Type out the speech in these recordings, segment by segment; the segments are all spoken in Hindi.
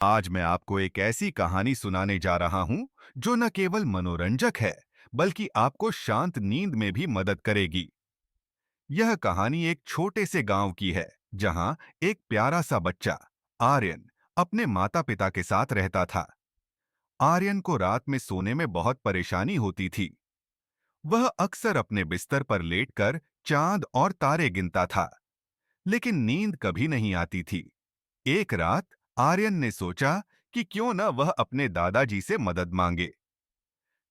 आज मैं आपको एक ऐसी कहानी सुनाने जा रहा हूं जो न केवल मनोरंजक है बल्कि आपको शांत नींद में भी मदद करेगी। यह कहानी एक छोटे से गांव की है जहां एक प्यारा सा बच्चा आर्यन अपने माता पिता के साथ रहता था। आर्यन को रात में सोने में बहुत परेशानी होती थी। वह अक्सर अपने बिस्तर पर लेटकर चांद और तारे गिनता था, लेकिन नींद कभी नहीं आती थी। एक रात आर्यन ने सोचा कि क्यों न वह अपने दादाजी से मदद मांगे।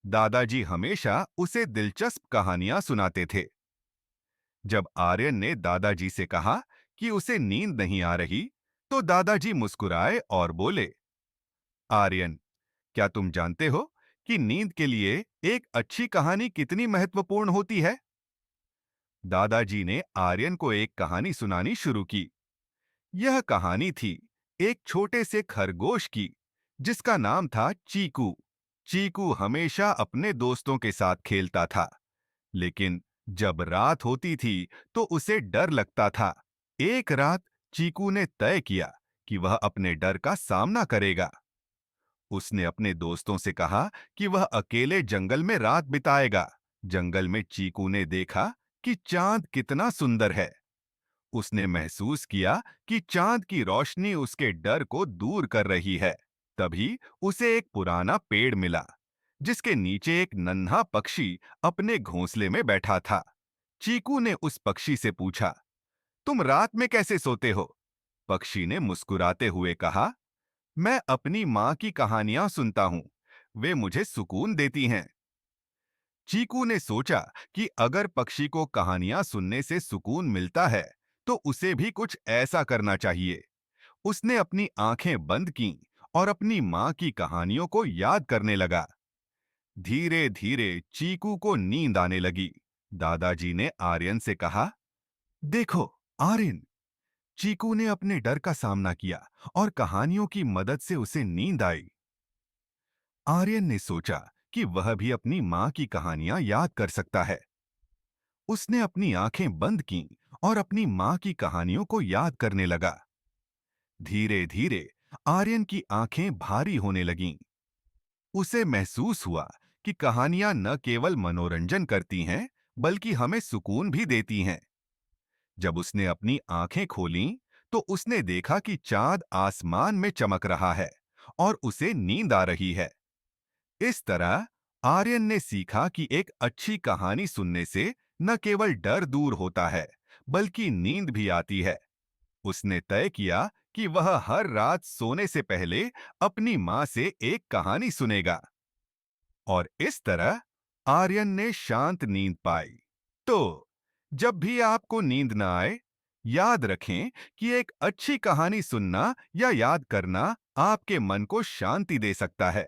दादाजी हमेशा उसे दिलचस्प कहानियां सुनाते थे। जब आर्यन ने दादाजी से कहा कि उसे नींद नहीं आ रही, तो दादाजी मुस्कुराए और बोले, आर्यन, क्या तुम जानते हो कि नींद के लिए एक अच्छी कहानी कितनी महत्वपूर्ण होती है? दादाजी ने आर्यन को एक कहानी सुनानी शुरू की। यह कहानी थी एक छोटे से खरगोश की जिसका नाम था चीकू। चीकू हमेशा अपने दोस्तों के साथ खेलता था, लेकिन जब रात होती थी तो उसे डर लगता था। एक रात चीकू ने तय किया कि वह अपने डर का सामना करेगा। उसने अपने दोस्तों से कहा कि वह अकेले जंगल में रात बिताएगा। जंगल में चीकू ने देखा कि चांद कितना सुंदर है। उसने महसूस किया कि चांद की रोशनी उसके डर को दूर कर रही है। तभी उसे एक पुराना पेड़ मिला, जिसके नीचे एक नन्हा पक्षी अपने घोंसले में बैठा था। चीकू ने उस पक्षी से पूछा, तुम रात में कैसे सोते हो? पक्षी ने मुस्कुराते हुए कहा, मैं अपनी माँ की कहानियां सुनता हूँ। वे मुझे सुकून देती हैं। चीकू ने सोचा कि अगर पक्षी को कहानियां सुनने से सुकून मिलता है, तो उसे भी कुछ ऐसा करना चाहिए। उसने अपनी आंखें बंद कीं और अपनी मां की कहानियों को याद करने लगा। धीरे धीरे चीकू को नींद आने लगी। दादाजी ने आर्यन से कहा, देखो आर्यन, चीकू ने अपने डर का सामना किया और कहानियों की मदद से उसे नींद आई। आर्यन ने सोचा कि वह भी अपनी मां की कहानियां याद कर सकता है। उसने अपनी आंखें बंद कीं और अपनी मां की कहानियों को याद करने लगा। धीरे धीरे आर्यन की आंखें भारी होने लगीं। उसे महसूस हुआ कि कहानियां न केवल मनोरंजन करती हैं, बल्कि हमें सुकून भी देती हैं। जब उसने अपनी आंखें खोलीं, तो उसने देखा कि चांद आसमान में चमक रहा है और उसे नींद आ रही है। इस तरह आर्यन ने सीखा कि एक अच्छी कहानी सुनने से न केवल डर दूर होता है, बल्कि नींद भी आती है। उसने तय किया कि वह हर रात सोने से पहले अपनी मां से एक कहानी सुनेगा, और इस तरह आर्यन ने शांत नींद पाई। तो जब भी आपको नींद न आए, याद रखें कि एक अच्छी कहानी सुनना या याद करना आपके मन को शांति दे सकता है।